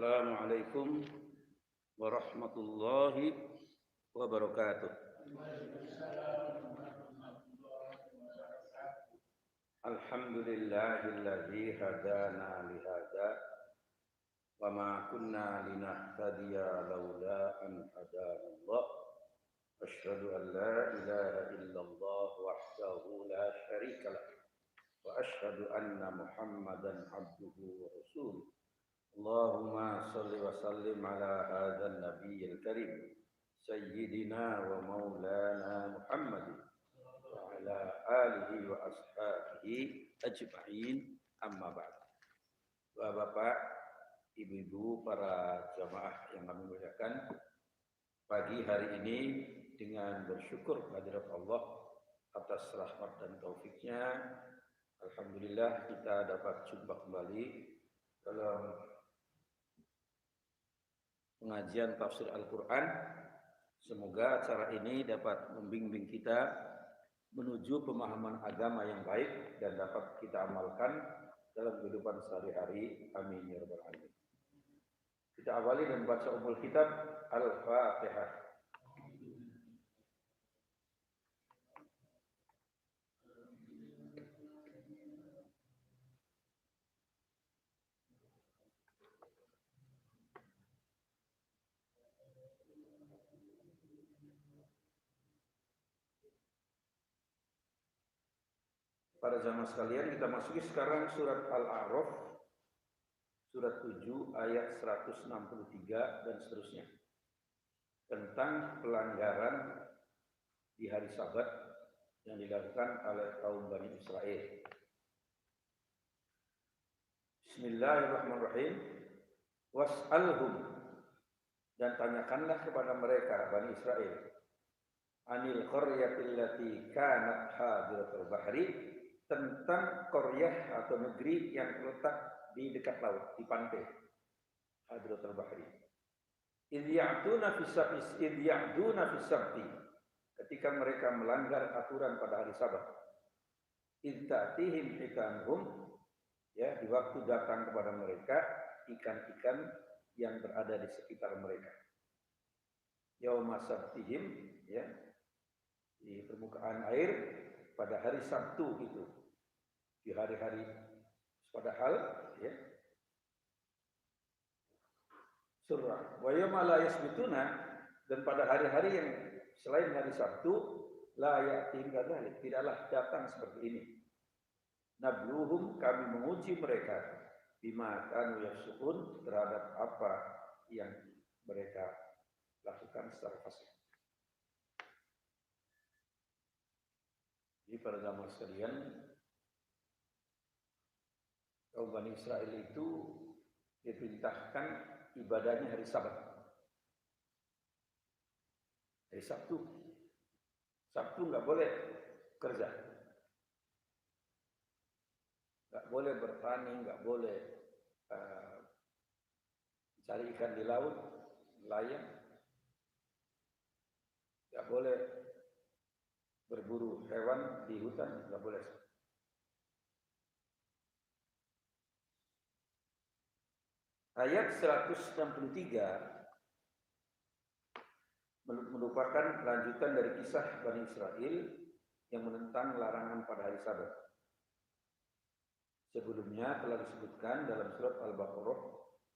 Assalamualaikum warahmatullahi wabarakatuh. Alhamdulillahilladzi hadana li hadza wa ma kunna linahtadiya laula an hadanallah. Asyhadu an la ilaha illallah wahdahu la syarika lah wa asyhadu anna Muhammadan abduhu wa rasuluh. Allahumma salli wa sallim ala hadzal nabiyil karim sayyidina wa maulana Muhammad wa ala alihi wa ashabihi ajma'in, amma ba'd. Bapak, ibu-ibu, para jamaah yang kami muliakan, pagi hari ini dengan bersyukur kehadirat Allah atas rahmat dan taufiknya, alhamdulillah kita dapat jumpa kembali dalam pengajian tafsir Al-Quran. Semoga acara ini dapat membimbing kita menuju pemahaman agama yang baik dan dapat kita amalkan dalam kehidupan sehari-hari. Amin ya rabbal alamin. Kita awali dan baca umul kitab Al-Fatihah. Para jamaah sekalian, kita masuki sekarang surat Al-A'raf, surat 7 ayat 163 dan seterusnya, tentang pelanggaran di hari Sabat yang dilakukan oleh kaum Bani Israel. Bismillahirrahmanirrahim. Was'alhum, dan tanyakanlah kepada mereka Bani Israel, anil qaryatil lati kanat hadiratul bahri, tentang qaryah atau negeri yang terletak di dekat laut, di pantai hadiratul bahri. Idh ya'duna fi sabti, ketika mereka melanggar aturan pada hari Sabat. Idh ta'tihim hitanhum, ya, di waktu datang kepada mereka ikan-ikan yang berada di sekitar mereka. Yauma sabtihim, ya, di permukaan air pada hari Sabtu itu, di hari-hari, padahal, ya, surah wa yauma la yasbituna, dan pada hari-hari yang selain hari Sabtu, la ya'tihim kadzalik, tidaklah datang seperti ini. Nabluhum, kami menguji mereka, bima kanu yafsukun, terhadap apa yang mereka lakukan secara fasik. Jadi para jamaah sekalian, kaum Bani Israel itu diperintahkan ibadahnya hari Sabat, hari Sabtu. Sabtu nggak boleh kerja, nggak boleh bertani, nggak boleh cari ikan di laut, nelayan, nggak boleh berburu hewan di hutan, nggak boleh. Ayat 163 merupakan lanjutan dari kisah Bani Israel yang menentang larangan pada hari Sabat. Sebelumnya telah disebutkan dalam surat Al-Baqarah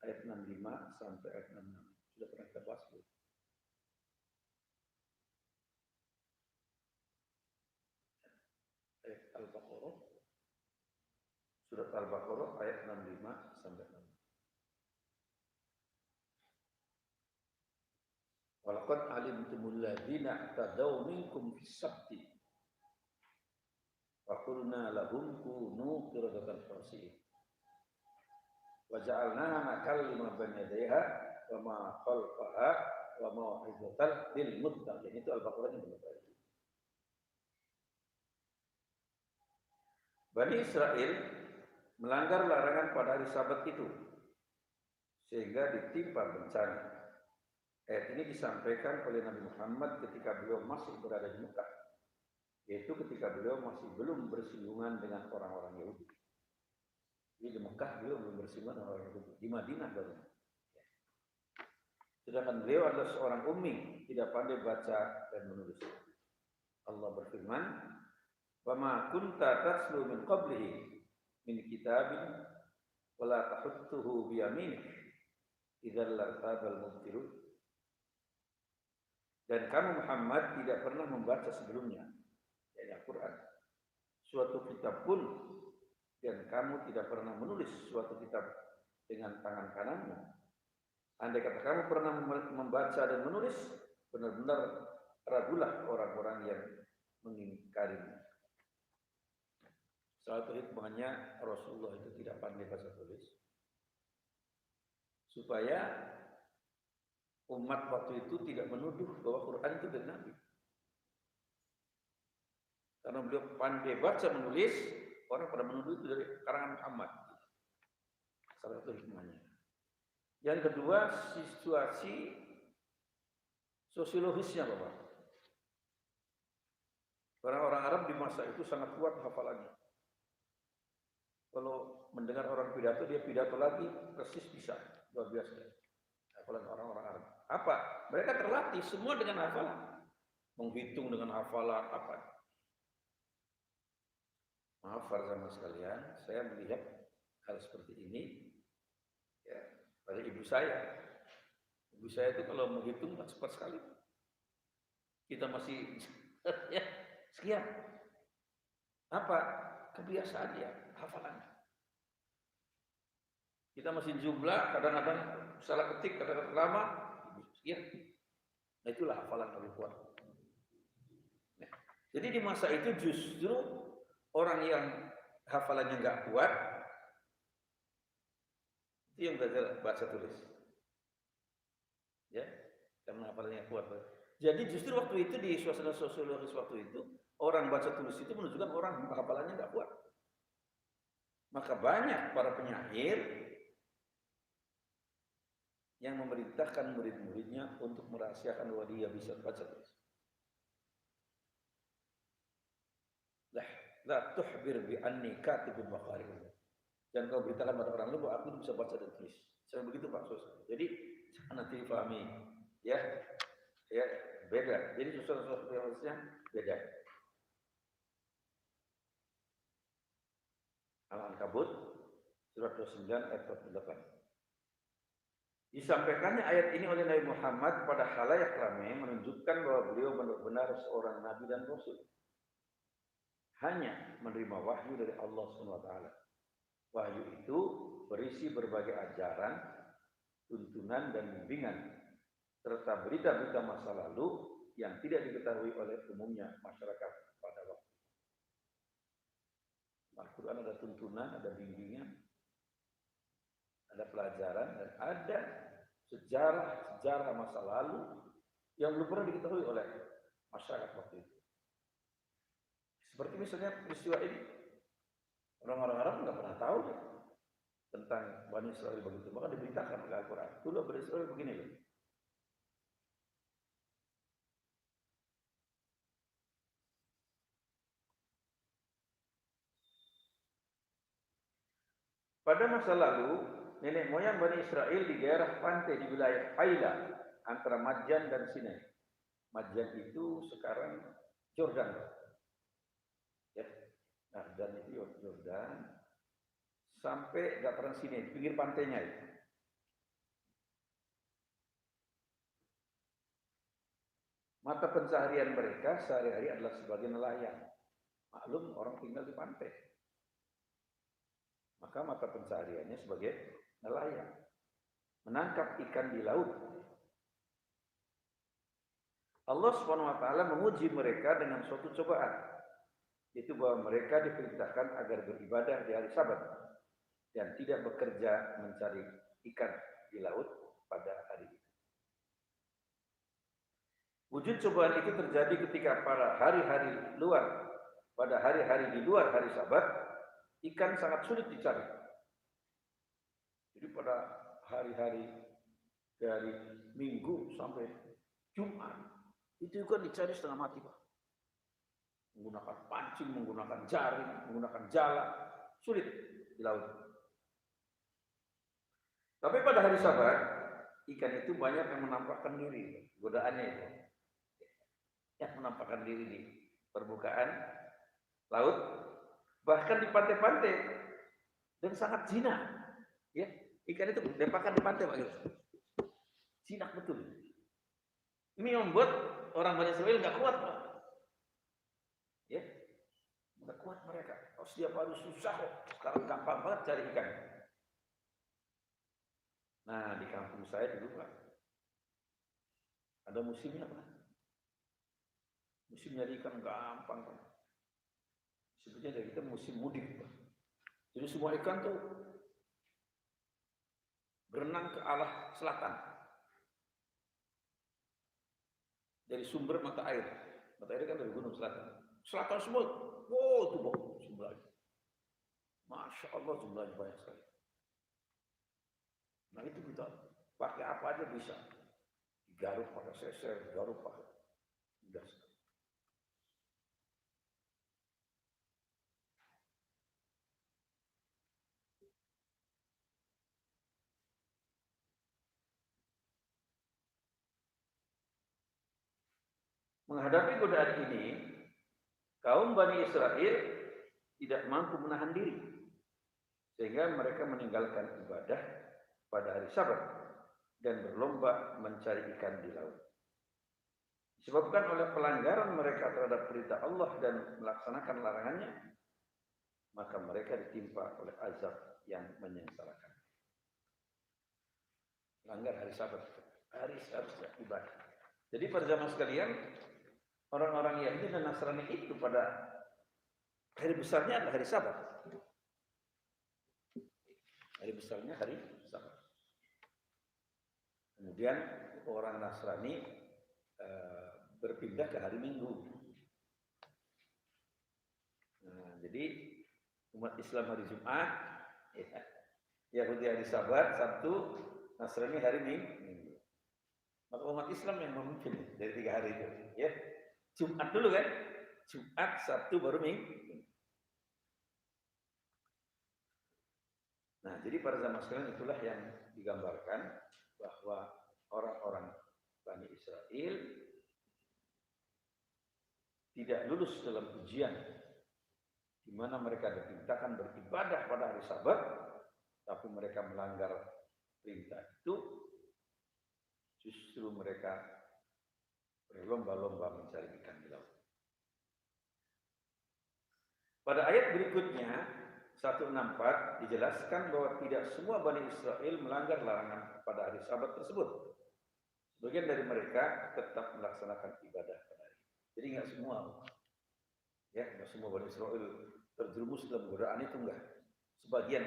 ayat 65 sampai ayat 66. Sudah pernah kita bahas belum? Ayat Al-Baqarah, surat Al-Baqarah ayat 65 sampai 66. Walaqad alimtumul ladzina tadaw minkum fis sabti wa qulna lahum kunu qiradatan khasi'in wa ja'alnaha nakal lima bayna yadayha wa ma khalfaha wa mau'izatan lil muttaqin. Itu Al-Baqarah yang belum tadi. Bani Israel melanggar larangan pada hari Sabat itu sehingga ditimpa bencana. Ayat ini disampaikan oleh Nabi Muhammad ketika beliau masih berada di Mekah, yaitu ketika beliau masih belum bersinggungan dengan orang-orang Yahudi. Jadi di Mekah beliau belum bersinggungan dengan orang Yahudi, di Madinah baru. Sedangkan beliau adalah seorang ummi, tidak pandai baca dan menulis. Allah berfirman, "Wa ma kunta tatslu min qablihi min kitabin wa la tahuttuhu bi yaminik idzal lartabal mubtilun." Dan kamu Muhammad tidak pernah membaca sebelumnya, yakni Al-Quran, suatu kitab pun, dan kamu tidak pernah menulis suatu kitab dengan tangan kananmu. Andai kata kamu pernah membaca dan menulis, benar-benar ragulah orang-orang yang mengingkarinya. Salah satu hikmahnya Rasulullah itu tidak pandai baca tulis, supaya umat waktu itu tidak menuduh bahwa Quran itu dari Nabi. Karena beliau pandai baca menulis, orang pada menuduh itu dari karangan Muhammad. Salah satu hikmahnya. Yang kedua, situasi sosiologisnya, Bapak. Orang-orang Arab di masa itu sangat kuat hafalannya. Kalau mendengar orang pidato, dia pidato lagi, persis bisa. Luar biasa. Hafalan orang-orang Arab. Apa? Mereka terlatih semua dengan hafalan. Menghitung dengan hafalan apa. Maaf para jamaah sekalian, saya melihat hal seperti ini ya, pada ibu saya. Ibu saya itu kalau menghitung cepat sekali. Kita masih ya, sekian. Apa? Kebiasaan dia, hafalan. Kita masih jumlah, kadang-kadang salah ketik, kadang-kadang lama, sekian. Nah itulah hafalan paling kuat. Nah, jadi di masa itu justru orang yang hafalannya nggak kuat, itu yang belajar baca tulis. Ya, karena hafalannya kuat. Jadi justru waktu itu di suasana sosiologis waktu itu, orang baca tulis itu menunjukkan orang hafalannya nggak kuat. Maka banyak para penyair yang memerintahkan murid-muridnya untuk merahasiakan bahwa dia bisa baca tulis. La tuhbir bi anni katibun maqari. Jangan kau beritakan pada orang lain bahwa aku bisa baca dan tulis. Saya begitu Pak Sos. Jadi jangan nanti dipahami ya beda. Jadi sesuatu yang harusnya beda. Al-Ankabut surat 29 ayat 48. Disampaikannya ayat ini oleh Nabi Muhammad pada khalayak ramai menunjukkan bahwa beliau benar-benar seorang nabi dan rasul. Hanya menerima wahyu dari Allah SWT. Wahyu itu berisi berbagai ajaran, tuntunan dan bimbingan, serta berita-berita masa lalu yang tidak diketahui oleh umumnya masyarakat pada waktu itu. Al-Quran ada tuntunan, ada bimbingan, ada pelajaran, dan ada sejarah masa lalu yang belum pernah diketahui oleh masyarakat waktu itu. Seperti misalnya peristiwa ini, orang-orang Arab nggak pernah tahu tentang Bani Israel begitu, maka diberitakan oleh Al-Quran. Dulu Bani Israel begini loh. Pada masa lalu, nenek moyang Bani Israel di daerah pantai di wilayah Haila antara Madyan dan Sinai. Madyan itu sekarang Jordan. Ya. Nah, dan itu Jordan sampai dataran Sinai, pinggir pantainya itu. Mata pencaharian mereka sehari-hari adalah sebagai nelayan. Maklum orang tinggal di pantai. Maka mata pencahariannya sebagai nelayan. Menangkap ikan di laut. Allah SWT menguji mereka dengan suatu cobaan. Itu bahwa mereka diperintahkan agar beribadah di hari Sabat dan tidak bekerja mencari ikan di laut pada hari itu. Wujud cobaan itu terjadi ketika pada hari-hari di luar hari Sabat, ikan sangat sulit dicari. Jadi pada hari-hari dari Minggu sampai Jumat, itu ikan dicari setengah mati, Pak. Menggunakan pancing, menggunakan jaring, menggunakan jala, sulit di laut. Tapi pada hari Sabat, ikan itu banyak yang menampakkan diri, godaannya itu, yang menampakkan diri di permukaan laut, bahkan di pantai-pantai, dan sangat jinak. Ya, ikan itu diletakkan di pantai, Pak. Jinak betul. Ini yang membuat orang Bani Israel nggak kuat, Pak. Ya, nggak kuat mereka. Oh, setiap hari susah kok. Sekarang gampang banget cari ikan. Nah, di kampung saya dulu, Pak, ada musimnya, Pak. Musim nyari ikan gampang, Pak. Sebetulnya dari kita musim mudik, Pak. Jadi semua ikan tuh berenang ke arah selatan. Dari sumber mata air. Mata air kan dari gunung selatan. Selatan semua. Wow, itu bau jumlahnya. Masya Allah jumlahnya banyak sekali. Nah itu kita pakai apa aja bisa. Digaruk pakai seser, digaruk pakai gas. Menghadapi godaan ini, kaum Bani Israel tidak mampu menahan diri. Sehingga mereka meninggalkan ibadah pada hari Sabat dan berlomba mencari ikan di laut. Disebabkan oleh pelanggaran mereka terhadap perintah Allah dan melaksanakan larangannya, maka mereka ditimpa oleh azab yang menyengsarakan. Langgar hari Sabat, hari seharusnya ibadah. Jadi pada zaman sekalian, orang-orang Yahudi dan Nasrani itu pada hari besarnya adalah hari Sabat. Hari besarnya hari Sabat. Kemudian orang Nasrani berpindah ke hari Minggu. Nah, jadi umat Islam hari Jumat, ya, Yahudi hari Sabat, Sabtu, Nasrani hari Minggu. Maka umat Islam yang memimpin dari 3 hari itu, ya. Jumat dulu kan, Jumat, Sabtu, baru Minggu. Nah, jadi pada zaman sekarang itulah yang digambarkan bahwa orang-orang Bani Israel tidak lulus dalam ujian di mana mereka diperintahkan beribadah pada hari Sabat, tapi mereka melanggar perintah itu, justru mereka berlomba-lomba mencari ikan di laut. Pada ayat berikutnya 164 dijelaskan bahwa tidak semua Bani Israel melanggar larangan pada hari Sabat tersebut. Sebagian dari mereka tetap melaksanakan ibadah pada hari. Jadi nggak semua, ya nggak semua Bani Israel terjerumus dalam godaan itu, enggak. Sebagian.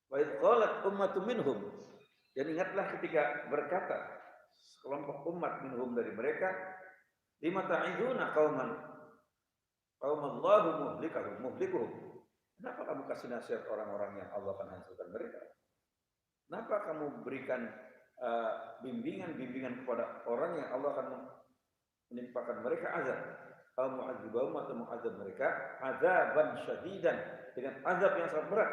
Wa idh qalat ummatun minhum. Dan ingatlah ketika berkata sekelompok umat minhum dari mereka, lima ta'iduna qauman qaumallahu muhlikuhum. Kenapa kamu kasih nasihat orang-orang yang Allah akan hancurkan mereka? Kenapa kamu berikan bimbingan kepada orang yang Allah akan menimpakan mereka azab? Au mu'adzibahum atau mu'adzab mereka azaban syadidan, dengan azab yang sangat berat.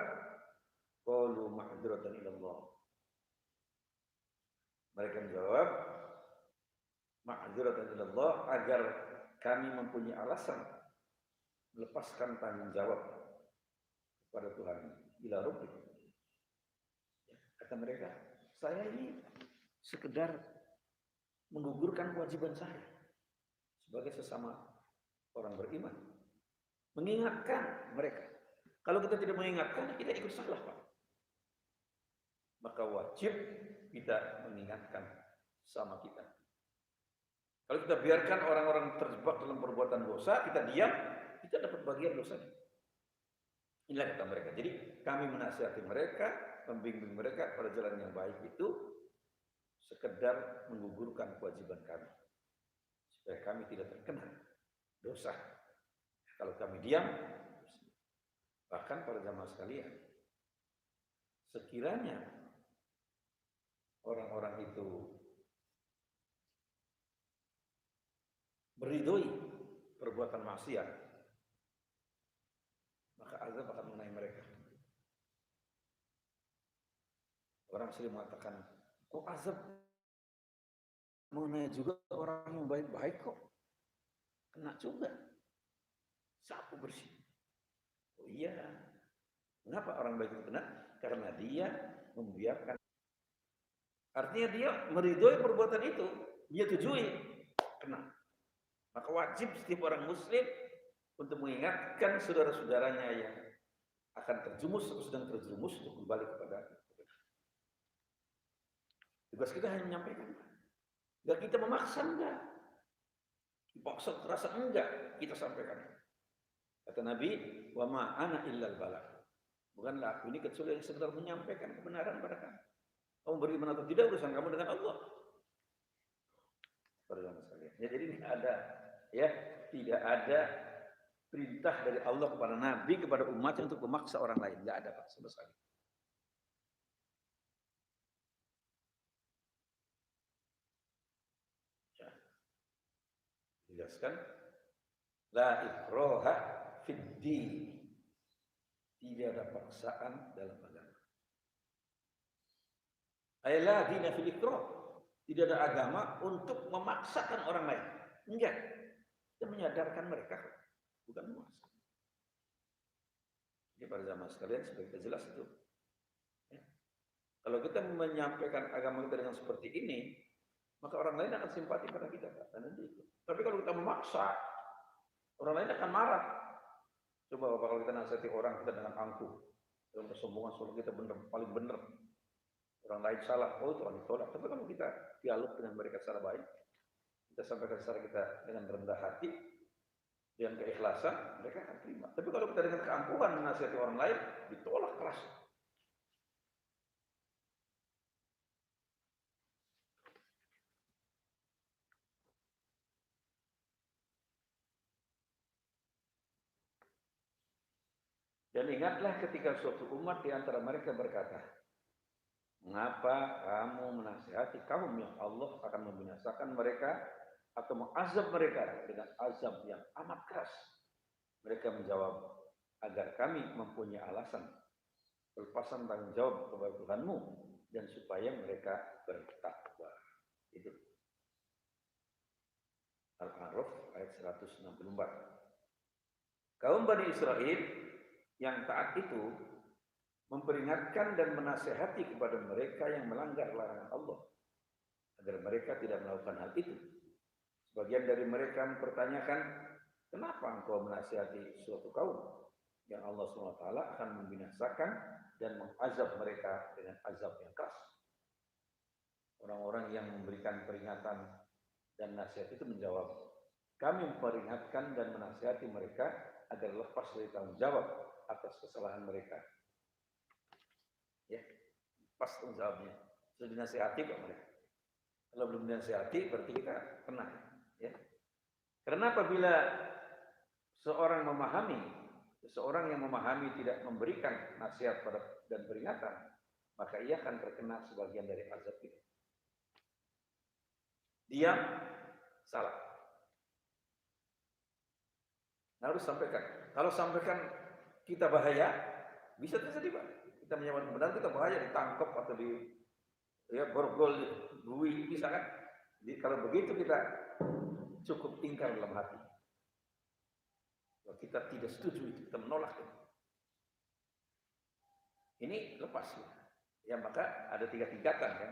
Qalu ma'dzuratan ila Allah. Mereka menjawab, ma'dzuratan ila Allah, agar kami mempunyai alasan melepaskan tanggung jawab kepada Tuhan. Ila Rabbik. Kata mereka, saya ini sekedar menggugurkan kewajiban saya sebagai sesama orang beriman. Mengingatkan mereka. Kalau kita tidak mengingatkan, kita ikut salah, Pak. Maka wajib kita mengingatkan sama kita. Kalau kita biarkan orang-orang terjebak dalam perbuatan dosa, kita diam, kita dapat bagian dosanya. Inilah kata mereka. Jadi kami menasihati mereka, membimbing mereka pada jalan yang baik itu sekedar menggugurkan kewajiban kami, supaya kami tidak terkena dosa. Kalau kami diam, bahkan pada zaman sekalian, sekiranya orang-orang itu meridhoi perbuatan maksiat, maka azab akan mengenai mereka. Orang sering mengatakan, Oh, azab mengenai juga orang yang baik-baik kok. Kena juga. Sapu bersih. Oh iya. Mengapa orang baik itu kena? Karena dia membiarkan. Artinya dia meridhoi perbuatan itu. Dia tujui. Kena. Maka wajib setiap orang muslim untuk mengingatkan saudara-saudaranya yang akan terjumus atau sedang terjerumus untuk kembali kepada tugas kita hanya menyampaikan. Enggak kita memaksa, enggak. Dipaksa terasa enggak, kita sampaikan. Kata Nabi, wa ma ana illal balagh. Bukanlah aku ini kecuali yang sekedar menyampaikan kebenaran pada kamu. Kamu beriman atau tidak urusan kamu dengan Allah. Saudara sekalian. Ya, jadi tidak ada tidak ada perintah dari Allah kepada Nabi kepada umatnya untuk memaksa orang lain, enggak ada Pak sama sekali. Ya. Dijelaskan la ikraha fid din. Tidak ada paksaan dalam agama. La dina fil ikrah. Tidak ada agama untuk memaksakan orang lain. Enggak. Kita menyadarkan mereka, bukan memaksa. Jadi pada zaman sekalian sebagai jelas itu. Ya. Kalau kita menyampaikan agama kita dengan seperti ini, maka orang lain akan simpati pada kita, Pak. Tapi kalau kita memaksa, orang lain akan marah. Coba kalau kita nasihati orang kita dengan angkuh, dengan kesombongan, soal kita benar, paling benar. Orang lain salah, oh itu orang ditolak. Tapi kalau kita dialog dengan mereka secara baik, kita sampaikan secara kita dengan rendah hati, dengan keikhlasan, mereka akan terima. Tapi kalau kita dengan keangkuhan menasihati orang lain, ditolak keras. Dan ingatlah ketika suatu umat di antara mereka berkata, mengapa kamu menasihati kaum yang Allah akan membinasakan mereka atau mengazab mereka dengan azab yang amat keras? Mereka menjawab, agar kami mempunyai alasan pelepasan tanggung jawab kepada Tuhanmu dan supaya mereka bertakwa. Itu Al-A'raf ayat 164. Kaum Bani Israel yang taat itu memperingatkan dan menasehati kepada mereka yang melanggar larangan Allah agar mereka tidak melakukan hal itu. Sebagian dari mereka mempertanyakan, kenapa engkau menasehati suatu kaum yang Allah SWT akan membinasakan dan mengazab mereka dengan azab yang keras? Orang-orang yang memberikan peringatan dan nasihat itu menjawab, kami memperingatkan dan menasihati mereka agar lepas dari tanggung jawab atas kesalahan mereka. Ya, pas tanggung jawabnya. Sudah dinasihati kok mereka. Kalau belum dinasihati berarti kita pernah. Ya. Karena apabila seseorang yang memahami tidak memberikan nasihat dan peringatan, maka ia akan terkena sebagian dari azab itu. Diam, salah. Harus sampaikan. Kalau sampaikan kita bahaya, bisa terjadi Pak. Kita menyampaikan kebenaran kita bahaya ditangkap atau borgol, bui, bisa kan? Jadi kalau begitu kita cukup ingkar dalam hati. Kalau kita tidak setuju itu, kita menolak itu. Ini lepas ya. Maka ada 3 tingkatan kan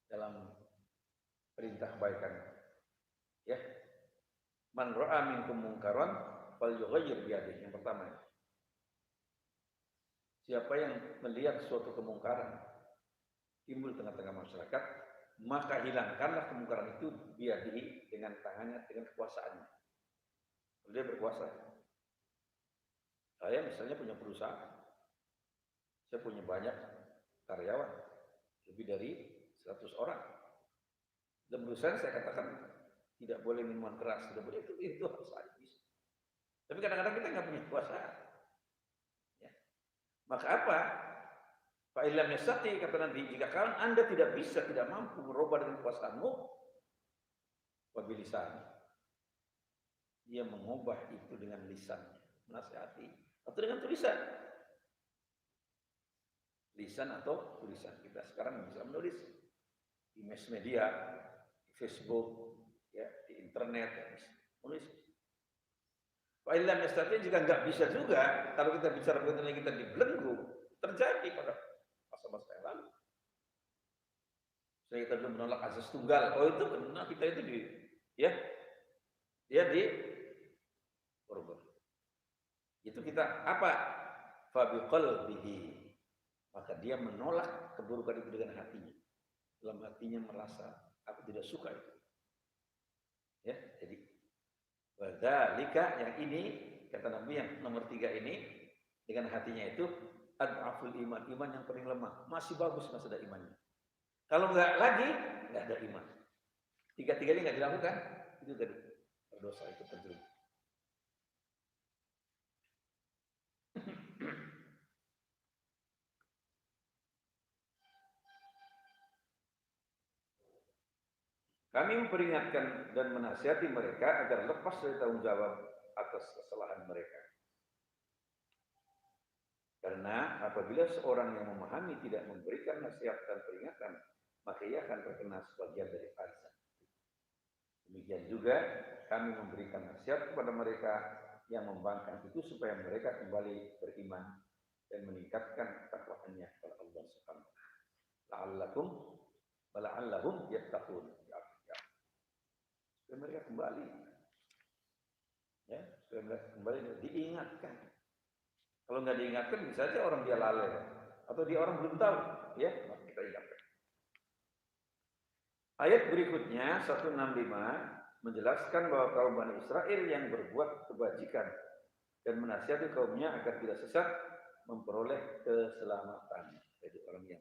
dalam perintah kebaikan. Ya. Man ra'a minkum munkaran falyughayyir biyadihi. Yang pertama. Siapa yang melihat suatu kemungkaran timbul tengah-tengah masyarakat, maka hilangkanlah kemungkaran itu biyadihi dengan tangannya, dengan kekuasaannya. Dia berkuasa. Saya misalnya punya perusahaan. Saya punya banyak karyawan, lebih dari 100 orang. Dalam perusahaan saya katakan tidak boleh minuman keras, tidak boleh itu harus ada bisa. Tapi kadang-kadang kita nggak punya kekuasaan. Ya. Maka apa? Fa illam yastati, kata Nabi, jika Anda tidak bisa, tidak mampu merubah dengan kekuasaanmu, wabilisan, dia mengubah itu dengan lisannya, menasihati, atau dengan tulisan. lisan atau tulisan. Kita sekarang bisa menulis di mass media, di Facebook, ya, di internet, ya, menulis. Fa'ilam yastati juga nggak bisa juga kalau kita bicara mengenai kita dibelenggu, terjadi pada masa-masa yang lalu. Saya kita belum menolak asas tunggal. Oh itu benar kita itu ya di korban. Itu kita apa? Fabiqalbihi. Maka dia menolak keburukan itu dengan hatinya. Dalam hatinya merasa aku tidak suka itu. Ya, jadi wadzalika yang ini kata Nabi yang nomor 3 ini dengan hatinya itu ad'aful iman, iman yang paling lemah. Masih bagus masih ada imannya. Kalau enggak lagi enggak ada iman. Tiga-tiganya enggak dilakukan, itu tadi berdosa itu terjadi. Kami memperingatkan dan menasihati mereka agar lepas dari tanggung jawab atas kesalahan mereka. Karena apabila seorang yang memahami tidak memberikan nasihat dan peringatan, maka ia akan terkena sebagian dari azab. Demikian juga kami memberikan nasihat kepada mereka yang membangkang itu supaya mereka kembali beriman dan meningkatkan takwaannya kepada Allah Subhanahu wa taala. La'allahum yattaqun. Supaya mereka kembali. Ya, supaya mereka kembali diingatkan. Kalau nggak diingatkan bisa saja orang dia lalai atau dia orang belum tahu, ya, maka kita ingatkan. Ayat berikutnya 165 menjelaskan bahwa kaum Bani Israel yang berbuat kebajikan dan menasihati kaumnya agar tidak sesat memperoleh keselamatan. Jadi orang yang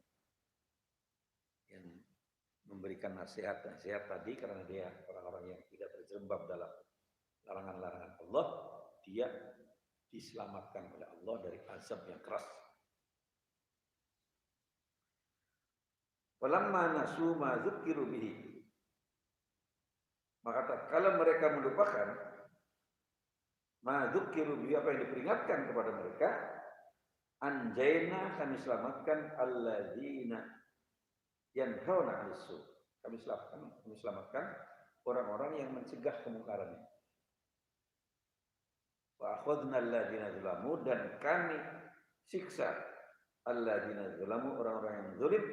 memberikan nasihat tadi karena dia orang-orang yang tidak terjerembab dalam larangan-larangan Allah, dia diselamatkan oleh Allah dari azab yang keras. Falamma nasu ma dzukiru bihi. Maka kalau mereka melupakan ma dzukiru bihi, apa yang diperingatkan kepada mereka, anjayna, kami selamatkan alladzina yanhauna 'anil su'. Kami selamatkan orang-orang yang mencegah kemungkaran. Wa akhadna alladzina zalamu, dan kami siksa alladzina zalamu, orang-orang yang zalim,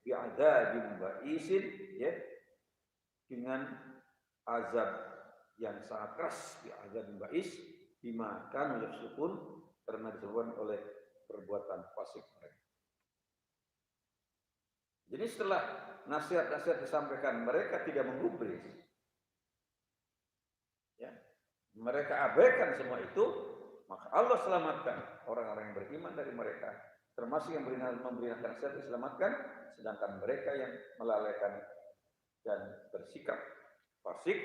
bi'adzabin ba'isin, ya, dengan azab yang sangat keras, bi'adzabin ba'is, bima kanu yafsukun, karena disebabkan oleh perbuatan fasik mereka. Jadi setelah nasihat-nasihat disampaikan, mereka tidak menggubris, ya, mereka abaikan semua itu, maka Allah selamatkan orang-orang yang beriman dari mereka, termasuk yang memberi nasihat diselamatkan, sedangkan mereka yang melalaikan dan bersikap fasik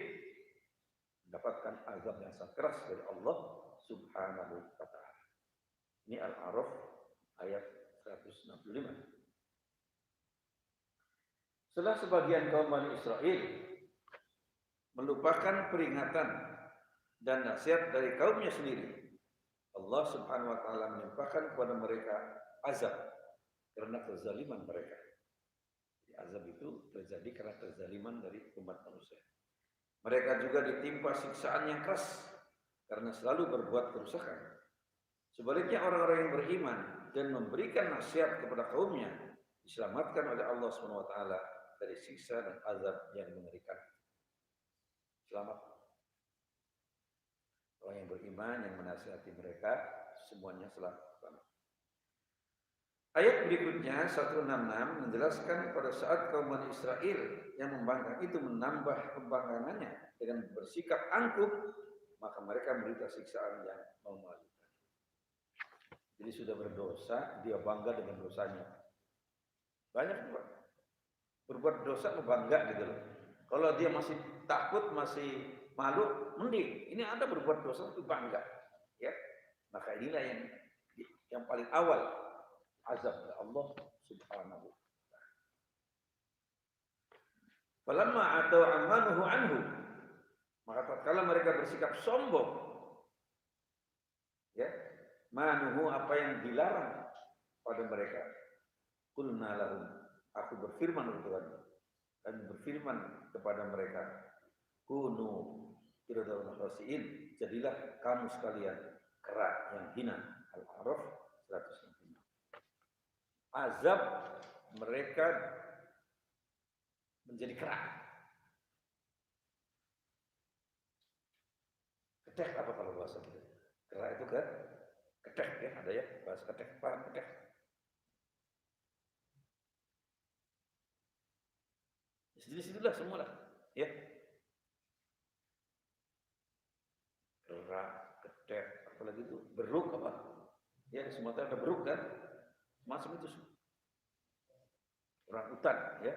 mendapatkan azab yang sangat keras dari Allah Subhanahu wa taala. Ini Al-A'raf ayat 165. Setelah sebagian kaum Bani Israel melupakan peringatan dan nasihat dari kaumnya sendiri, Allah Subhanahu wa taala menimpakan kepada mereka azab karena kezaliman mereka. Jadi azab itu terjadi karena kezaliman dari umat manusia. Mereka juga ditimpa siksaan yang keras karena selalu berbuat kerusakan. Sebaliknya orang-orang yang beriman dan memberikan nasihat kepada kaumnya diselamatkan oleh Allah Subhanahu wa taala dari siksa dan azab yang mengerikan. Selamat. Orang yang beriman yang menasihati mereka semuanya selamat. Ayat berikutnya 166 menjelaskan pada saat kaum Bani Israel yang membangkang itu menambah pembangkangannya dengan bersikap angkuh, maka mereka menderita siksaan yang memalukan. Jadi sudah berdosa, dia bangga dengan dosanya. Banyak berbuat dosa bangga gitu loh. Kalau dia masih takut, masih malu, mending. Ini Anda berbuat dosa itu bangga, ya. Maka inilah yang paling awal azab dari Allah Subhanahu wa taala. Falamma atau amanuhu anhu, maka tatkala mereka bersikap sombong, ya, manuhu, apa yang dilarang pada mereka, Qulna lahum, aku berfirman kami berfirman kepada mereka, kunu qiradatan khasiin, jadilah kamu sekalian kera yang hina. Al-A'raf 105. Azab mereka menjadi kera. Kedek apa kalau bahasa kita? Kera itu kan kedek ya, ada ya bahasa kedek, paham kedek? Sedih-sedihlah semua lah, ya. Kera, kedek, apalagi itu beruk apa? Ya di Sumatera ada beruk kan? Macam itu orang hutan, ya.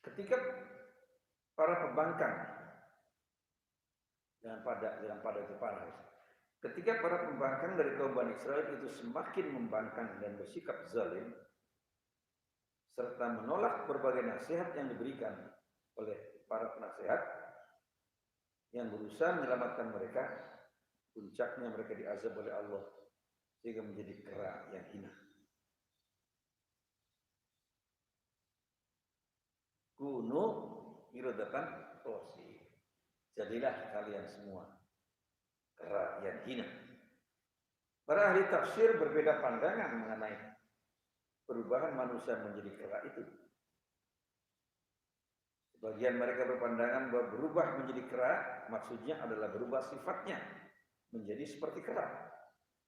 Ketika para pembangkang, jangan pada itu parah. Ketika para pembangkang dari kaum Bani Israel itu semakin membangkang dan bersikap zalim, serta menolak berbagai nasihat yang diberikan oleh para penasehat yang berusaha menyelamatkan mereka, puncaknya mereka diazab oleh Allah sehingga menjadi kera yang hina. Kunu qiradatan khasiin. Jadilah kalian semua kera yang hina. Para ahli tafsir berbeda pandangan mengenai perubahan manusia menjadi kera itu. Sebagian mereka berpandangan bahwa berubah menjadi kera maksudnya adalah berubah sifatnya menjadi seperti kera.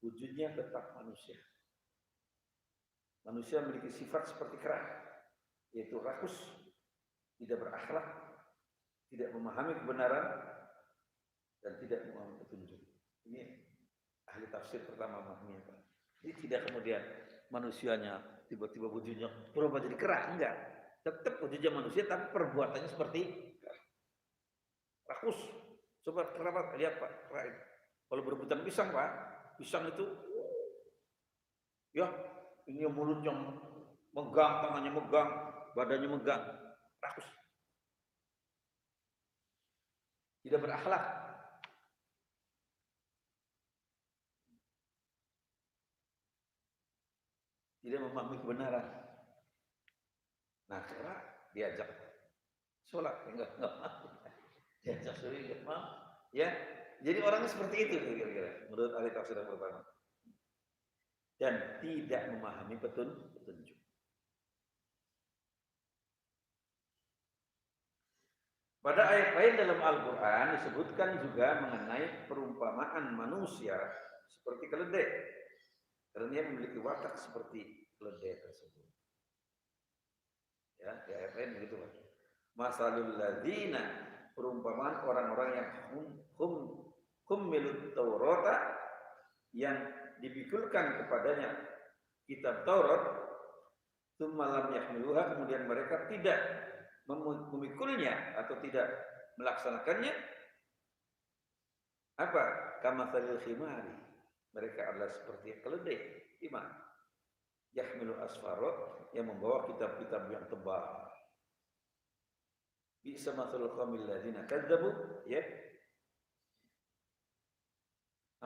Wujudnya tetap manusia. Manusia memiliki sifat seperti kera, yaitu rakus, tidak berakhlak, tidak memahami kebenaran, dan tidak memahami petunjuk. Ini ahli tafsir pertama memahaminya. Jadi tidak kemudian manusianya tiba-tiba wujudnya berubah jadi kera, enggak. Tetap wujudnya manusia, tapi perbuatannya seperti rakus. Coba kerabat lihat Pak, kalau berebutan pisang Pak, pisang itu, ya ini mulutnya megang, tangannya megang, badannya megang, rakus. Tidak berakhlak. Tidak memahami kebenaran. Nah, kera diajak sholat, enggak mampu. Diajak sholat, enggak mampu. Ya, jadi orangnya seperti itu kira-kira menurut ahli tafsir yang pertama. Dan tidak memahami petunjuk. Pada ayat lain dalam Al-Quran disebutkan juga mengenai perumpamaan manusia seperti keledai. Karena dia memiliki watak seperti keledai tersebut. Ya, di ayat lain begitu Pak. Masalul ladzina, perumpamaan orang-orang yang hummilut Taurata, yang dipikulkan kepadanya kitab Taurat, tsumma lam yahmiluha, kemudian mereka tidak memikulnya atau tidak melaksanakannya. Apa? Kamatsalil khimari, mereka adalah seperti keledai. Gimana? Yahmilu asfarot, yang membawa kitab-kitab yang tebal. Bisa matsalul qaumil ladzina kadzabu, ya.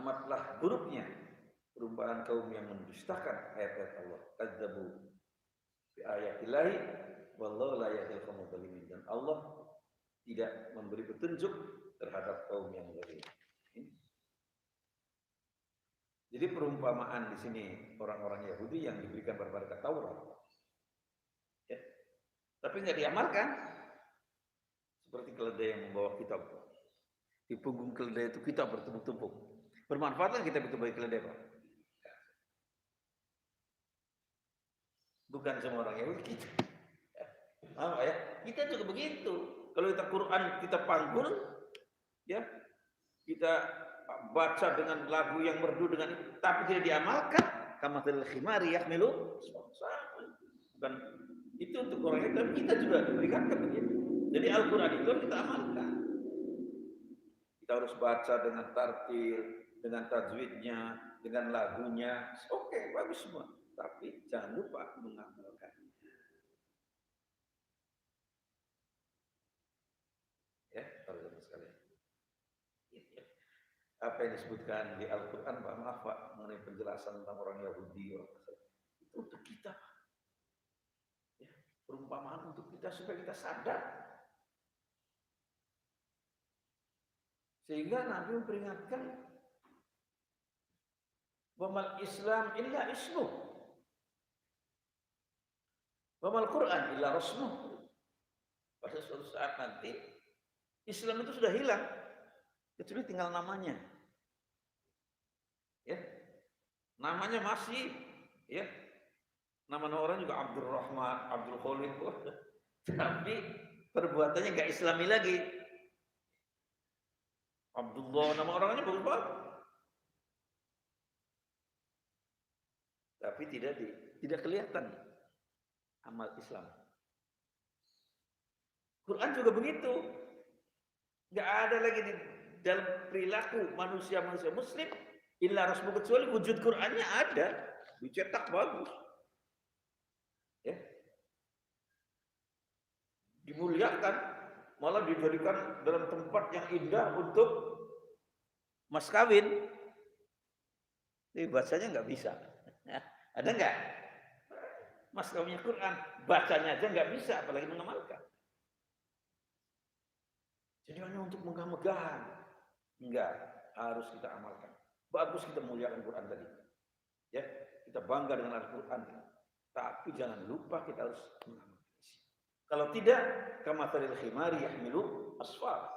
Amatlah buruknya perumpamaan kaum yang mendustakan ayat-ayat Allah. Kadzabu bi ayatillahi wallahu la yahdil qaumaz zalimin, dan Allah tidak memberi petunjuk terhadap kaum yang zalim. Jadi perumpamaan di sini orang-orang Yahudi yang diberikan berbagai Taurat, ya. Tapi nggak diamalkan. Seperti keledai yang membawa kitab. Di punggung keledai itu kitab bertumpuk-tumpuk. Bermanfaat kita itu bagi keledai Pak? Bukan semua orang Yahudi kita. Ya? Kita juga begitu. Kalau kita Quran kita panggul, ya, kita baca dengan lagu yang merdu dengan itu, tapi tidak diamalkan, kamatsalil khimari yahmilu. Bukan itu untuk orang itu, tapi kita juga diberikan begitu. Jadi Al-Quran itu kita amalkan. Kita harus baca dengan tartil, dengan tajwidnya, dengan lagunya. Oke, bagus semua. Tapi jangan lupa mengamalkannya. Ya. apa yang disebutkan di Al-Quran, maaf Pak, mengenai penjelasan tentang orang Yahudi, itu untuk kita, ya, perumpamaan untuk kita supaya kita sadar. Sehingga Nabi memperingatkan, wamal Islam illa ismu, wamal Quran illa rasmuh. Pada suatu saat nanti Islam itu sudah hilang, kecuali tinggal namanya. Ya, namanya masih, ya, nama orang juga Abdul Rahman, Abdul Khalid, tapi perbuatannya nggak Islami lagi. Abdullah, nama orangnya bagus banget, tapi tidak kelihatan amal Islam. Quran juga begitu, nggak ada lagi di dalam perilaku manusia Muslim illa rasmu, kecuali wujud Qurannya ada, dicetak bagus, ya, dimuliakan, malah dijadikan dalam tempat yang indah untuk mas kawin. Tapi bacanya nggak bisa. Ada nggak? Mas kawinnya Quran, bacanya aja nggak bisa, apalagi mengamalkan. Jadi hanya untuk megah-megahan. Enggak, harus kita amalkan. Bagus kita muliakan Quran tadi. Ya, kita bangga dengan Al-Quran. Tapi jangan lupa kita harus mengamalkan. Kalau tidak, kamathalil khimari yahmilu asfar.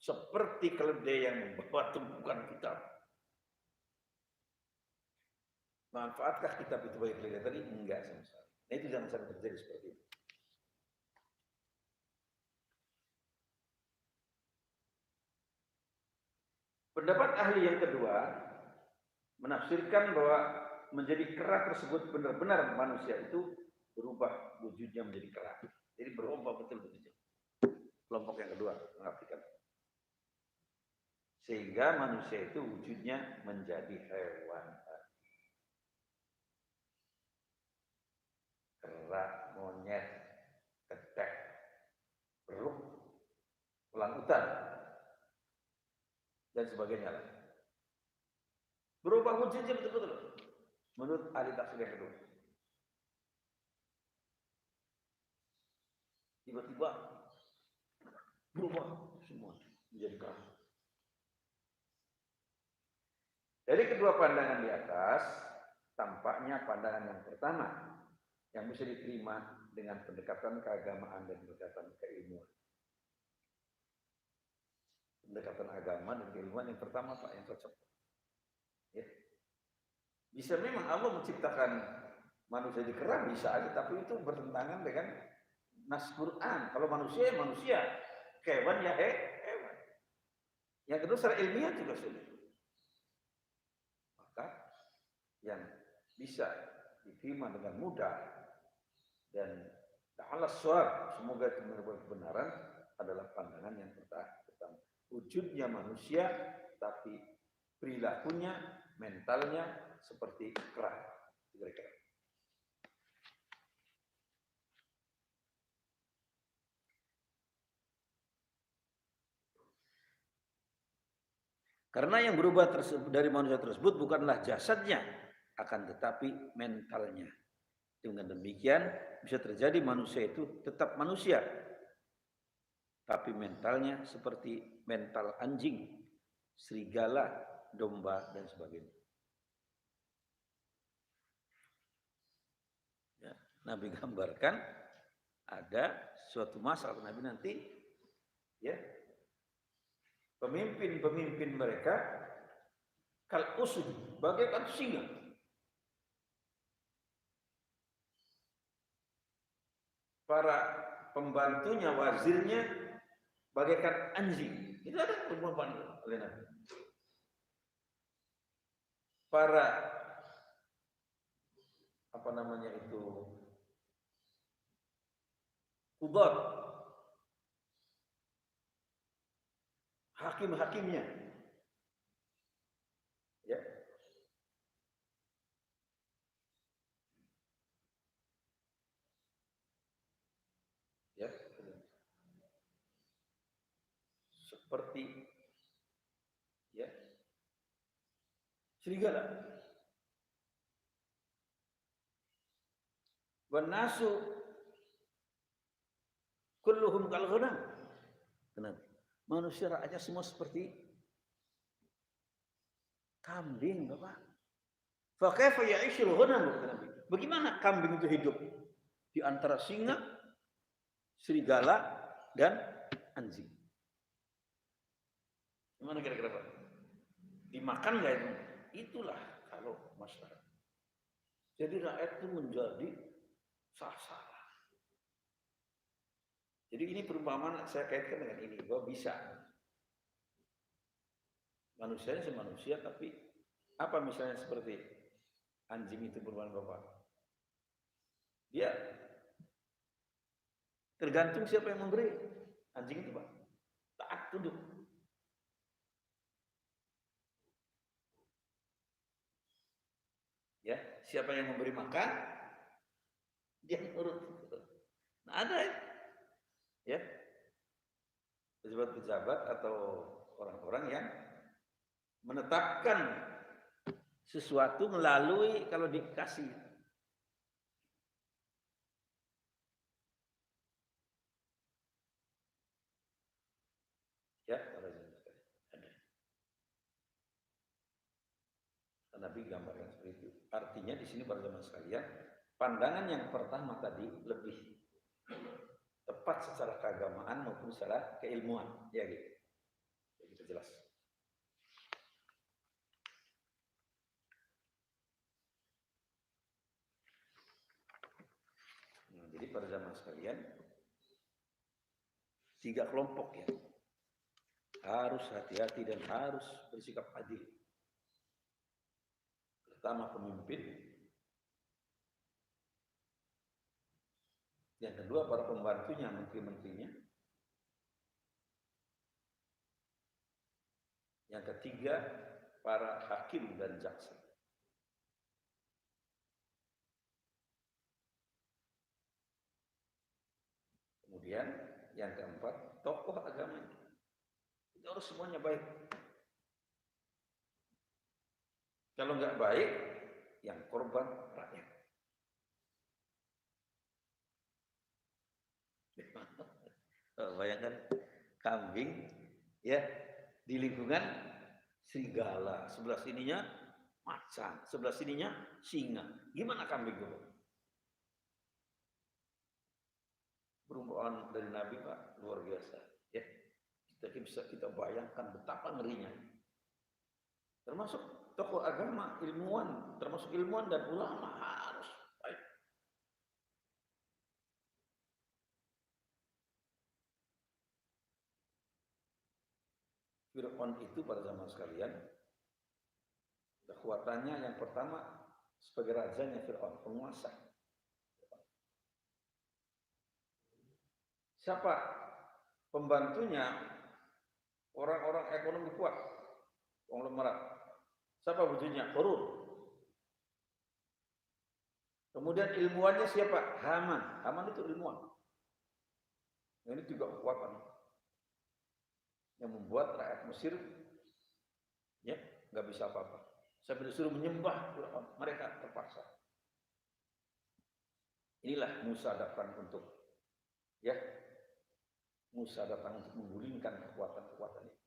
Seperti keledai yang membawa tumpukan kitab. Manfaatkah kitab itu bagi keledai tadi? Enggak sama sekali. Nah, itu jangan sampai terjadi seperti itu. Pendapat ahli yang kedua menafsirkan bahwa menjadi kera tersebut benar-benar manusia itu berubah wujudnya menjadi kera. Jadi berubah betul wujudnya. Kelompok yang kedua mengartikan. Sehingga manusia itu wujudnya menjadi hewan. Kera, monyet, ketek, beruk, orangutan, dan sebagainya lah. Berubah wujudnya betul-betul. Menurut ahli tafsir yang kedua. Tiba-tiba berubah semua menjadi kera. Dari kedua pandangan di atas, tampaknya pandangan yang pertama yang bisa diterima dengan pendekatan keagamaan dan pendekatan keilmuan. Pendekatan agama dan keilmuan yang pertama Pak, yang cocok. Ya. Bisa memang Allah menciptakan manusia di kera, bisa aja, tapi itu bertentangan dengan nas Quran. Kalau manusia ya manusia, hewan ya hewan. Yang kedua secara ilmiah juga sulit. Maka yang bisa diterima dengan mudah dan ta'ala syawab, semoga itu merupakan kebenaran, adalah pandangan yang pertama. Wujudnya manusia, tapi perilakunya, mentalnya seperti kera. Karena yang berubah dari manusia tersebut bukanlah jasadnya, akan tetapi mentalnya. Dengan demikian bisa terjadi manusia itu tetap manusia, tapi mentalnya seperti mental anjing, serigala, domba, dan sebagainya. Ya, Nabi gambarkan ada suatu masa Nabi nanti, ya, pemimpin-pemimpin mereka kal usud, bagaikan singa. Para pembantunya, wazirnya bagaikan anjing. Itu ada perumpamaan oleh Nabi. Para apa namanya itu, kubat, hakim-hakimnya, ya, ya, seperti, ya, serigala. Wan nasu kulluhum kal ghanam. Kenapa? Manusia aja semua seperti kambing, Bapak. Fa kaifa ya'ishul ghanam? Bagaimana kambing itu hidup di antara singa, serigala, dan anjing? Gimana kira-kira, Pak? Dimakan nggak itu? Itulah kalau masyarakat. Jadi rakyat itu menjadi sasaran. Jadi ini perumpamaan saya kaitkan dengan ini, bahwa bisa. Manusianya semanusia, tapi apa misalnya seperti anjing itu perumpamaan Bapak? Dia tergantung siapa yang memberi. Anjing itu, Pak, taat tunduk. Ya, siapa yang memberi makan, dia nurut. Nah, ada ya pejabat-pejabat atau orang-orang yang menetapkan sesuatu melalui kalau dikasih. Ya, ada. Nabi gambarkan seperti itu. Artinya di sini para jemaah sekalian, pandangan yang pertama tadi lebih tepat secara keagamaan maupun secara keilmuan, ya gitu. Ya, kita jelas. Nah, jadi para jemaah sekalian, 3 kelompok ya. Harus hati-hati dan harus bersikap adil. Pertama pemimpin, yang kedua para pembantunya, menteri-menterinya, yang ketiga para hakim dan jaksa. Kemudian yang keempat tokoh agama. Itu harus semuanya baik. Kalau nggak baik, yang korban rakyat. Bayangkan kambing ya di lingkungan serigala, sebelah sininya macan, sebelah sininya singa. Gimana kambing itu? Perumpamaan dari Nabi, Pak, luar biasa. Ya, kita bisa bayangkan betapa ngerinya. Termasuk tokoh agama, ilmuwan, termasuk ilmuwan dan ulama harus baik. Fir'aun itu pada zaman sekalian, kekuatannya yang pertama sebagai rajanya Fir'aun, penguasa. Siapa pembantunya? Orang-orang ekonomi kuat, konglomerat. Siapa wujudnya? Korun. Kemudian ilmuannya siapa? Haman. Haman itu ilmuwan. Nah, ini juga kekuatan yang membuat rakyat Mesir ya nggak bisa apa-apa. Sampai disuruh menyembah mereka terpaksa. Inilah Musa datang untuk ya Musa datang untuk menggulingkan kekuatan-kekuatan ini.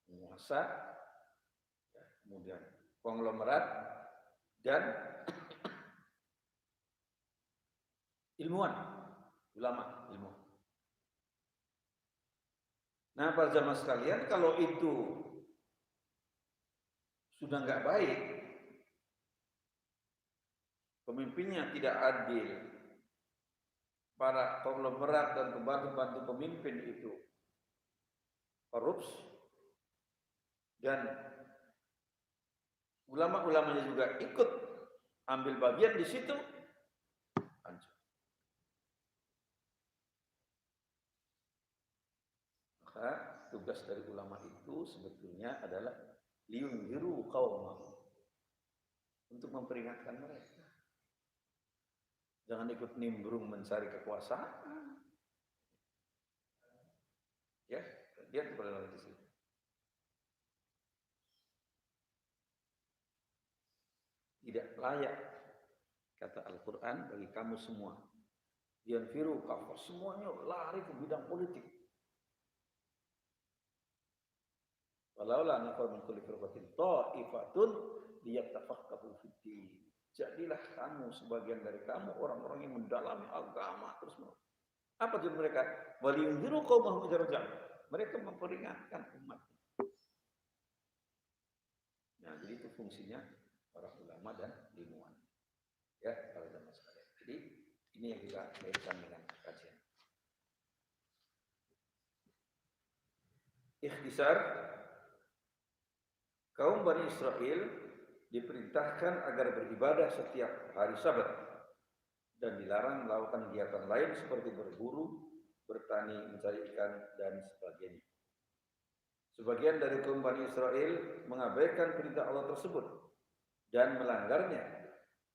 Penguasa, ya, kemudian konglomerat dan ilmuwan, ulama, ilmu. Nah, para jamaah sekalian, kalau itu sudah nggak baik, pemimpinnya tidak adil, para konglomerat dan pembantu-pembantu pemimpin itu korupsi, dan ulama-ulamanya juga ikut ambil bagian di situ, hancur. Maka tugas dari ulama itu sebetulnya adalah liyunziru qaumahum, untuk memperingatkan mereka. Jangan ikut nimbrung mencari kekuasaan. Ya, lihat kepada di situ. tidak layak, kata Al-Quran, bagi kamu semua. Yanfiru kafah, semuanya lari ke bidang politik. Walaula nafar min kulli firqatin ta'ifatun liyatafaqahu fid-din. Jadilah kamu, sebagian dari kamu, orang-orang yang mendalami agama terus menerus. Apa tujuan mereka? Waliyunziru qaumahum idza raja'u. Mereka memperingatkan umat. Nah, jadi itu fungsinya para ulama dan ilmuwan. Ya, para ulama sekalian. Jadi ini yang kita kaitkan dengan kajian. Ikhtisar, kaum Bani Israel diperintahkan agar beribadah setiap hari Sabat dan dilarang melakukan kegiatan lain seperti berburu, bertani, mencari ikan, dan sebagainya. Sebagian dari kaum Bani Israel mengabaikan perintah Allah tersebut dan melanggarnya,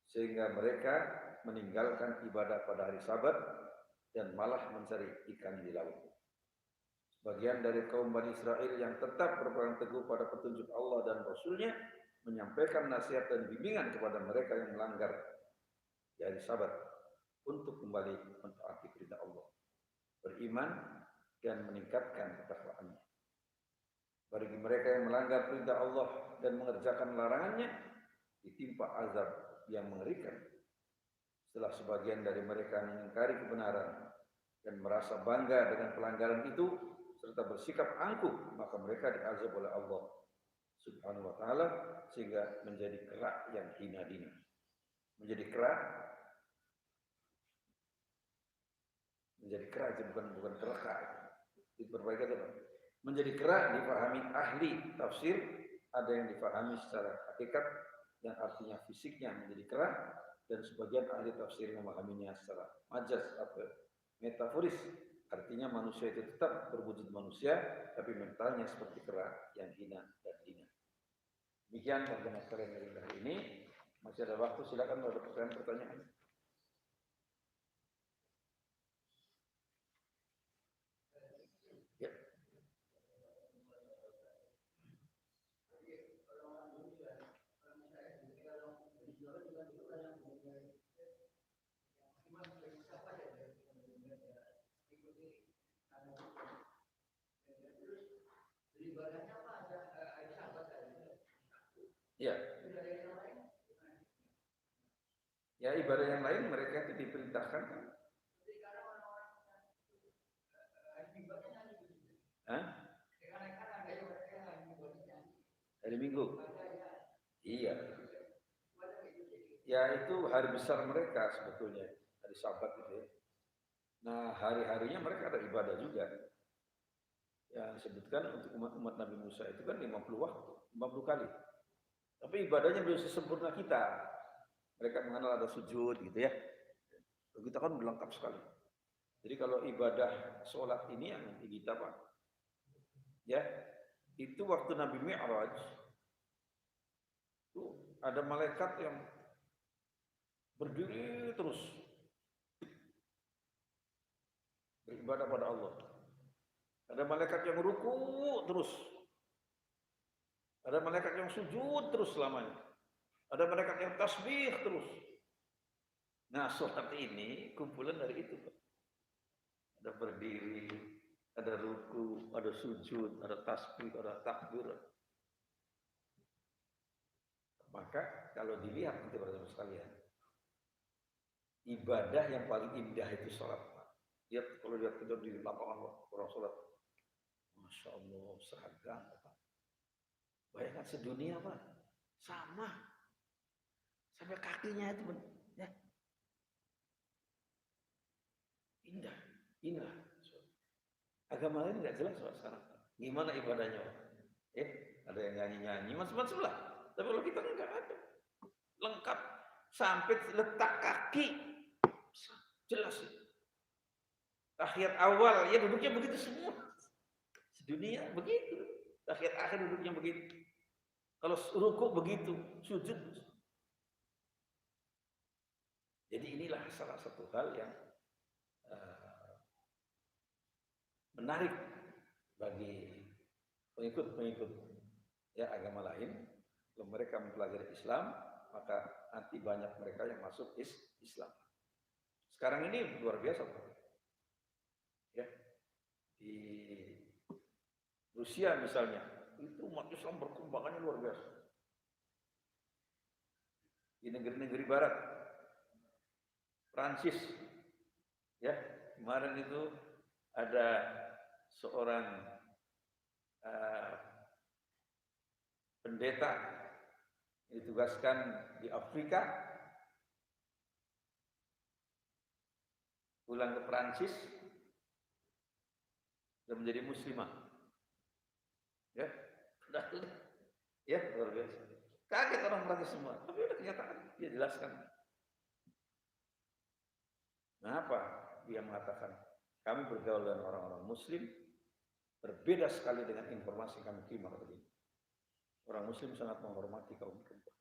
sehingga mereka meninggalkan ibadah pada hari Sabat dan malah mencari ikan di laut. Sebagian dari kaum Bani Israel yang tetap berpegang teguh pada petunjuk Allah dan Rasul-Nya menyampaikan nasihat dan bimbingan kepada mereka yang melanggar di hari Sabat untuk kembali mentaati perintah Allah, beriman dan meningkatkan ketakwaannya. Bagi mereka yang melanggar perintah Allah dan mengerjakan larangannya, ditimpa azab yang mengerikan. Setelah sebagian dari mereka mengingkari kebenaran dan merasa bangga dengan pelanggaran itu serta bersikap angkuh, maka mereka diazab oleh Allah Subhanahu wa taala sehingga menjadi kera yang hina dina. Menjadi kera bukan keraka. Diperbaiki apa? Menjadi kera dipahami ahli tafsir, ada yang dipahami secara hakikat yang artinya fisiknya menjadi kera, dan sebagian ahli tafsir memahaminya secara majaz atau metaforis, artinya manusia itu tetap berwujud manusia tapi mentalnya seperti kera yang hina dan hina. Demikian pertemuan kalian hari ini. Masih ada waktu, silakan kalau ada pertanyaan. Ya. Ya. Ya, ibadah yang lain mereka itu diperintahkan. Hah? Hari Minggu. Iya. Ya, itu hari besar mereka sebetulnya, hari Sabat itu ya. Nah, hari-harinya mereka ada ibadah juga. Yang disebutkan untuk umat Nabi Musa itu kan 50 waktu, 50 kali. Tapi ibadahnya belum sesempurna kita. Mereka mengenal ada sujud gitu ya. Kita kan udah lengkap sekali. Jadi kalau ibadah sholat ini yang kita Pak, ya itu waktu Nabi Mi'raj itu ada malaikat yang berdiri terus beribadah pada Allah. Ada malaikat yang ruku terus. Ada malaikat yang sujud terus selamanya. Ada malaikat yang tasbih terus. Nah, sholat ini kumpulan dari itu, Pak. Ada berdiri, ada ruku, ada sujud, ada tasbih, ada takbir. Maka kalau dilihat nanti teman-teman sekalian, ibadah yang paling indah itu sholat. Lihat kalau lihat kita di lapangan orang sholat, masya Allah, seragam, Pak. Bayangkan sedunia, Pak, sama, sampai kakinya itu, ya. Indah, indah. Agama lain nggak jelas Pak sekarang. Gimana ibadahnya Pak? Ada yang nyanyi-nyanyi, macam-macam lah. Tapi kalau kita nggak ada, lengkap sampai letak kaki, jelas. Tahiyat awal ya duduknya begitu semua. Sedunia begitu. Tahiyat akhir duduknya begitu. Kalau ruku begitu, sujud. Jadi inilah salah satu hal yang menarik bagi pengikut-pengikut ya agama lain. Kalau mereka mempelajari Islam, maka nanti banyak mereka yang masuk Islam. Sekarang ini luar biasa, Pak. Ya, di Rusia misalnya, itu umat Islam berkembangnya luar biasa. Di negeri-negeri barat, Prancis, ya, kemarin itu ada seorang pendeta ditugaskan di Afrika, pulang ke Prancis dan menjadi muslimah. Ya, ya luar biasa. Kaget orang Prancis semua, tapi ada kenyataan, dia jelaskan. Kenapa dia mengatakan kami bergaul dengan orang-orang Muslim berbeda sekali dengan informasi yang kami terima tadi. Orang Muslim sangat menghormati kaum perempuan,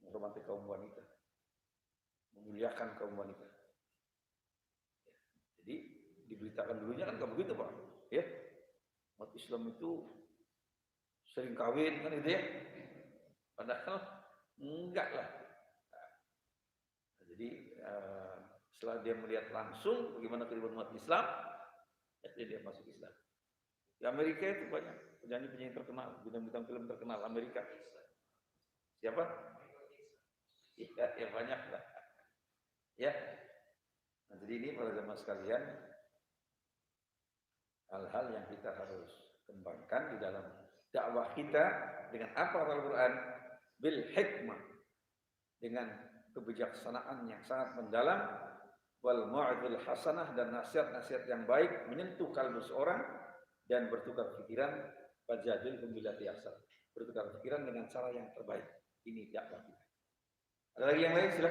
menghormati kaum wanita, memuliakan kaum wanita. Jadi diberitakan dulunya kan nggak begitu, Pak. Ya, umat Islam itu sering kawin kan itu ya. Padahal enggak lah. Nah, jadi setelah dia melihat langsung bagaimana kehidupan umat Islam, jadi dia masuk Islam. Di Amerika itu banyak penyanyi-penyanyi terkenal, bintang-bintang film terkenal Amerika. Siapa? Ya banyak lah. Ya. Nah, jadi ini para jemaah sekalian, hal-hal yang kita harus kembangkan di dalam dakwah kita dengan apa Al-Quran bil hikmah, dengan kebijaksanaan yang sangat mendalam, wal mau'izil hasanah, dan nasihat-nasihat yang baik menyentuh kalbu seorang, dan bertukar pikiran, fajadil billati ahsan, bertukar pikiran dengan cara yang terbaik. Ini dakwah kita. Ada lagi yang lain? Silakan.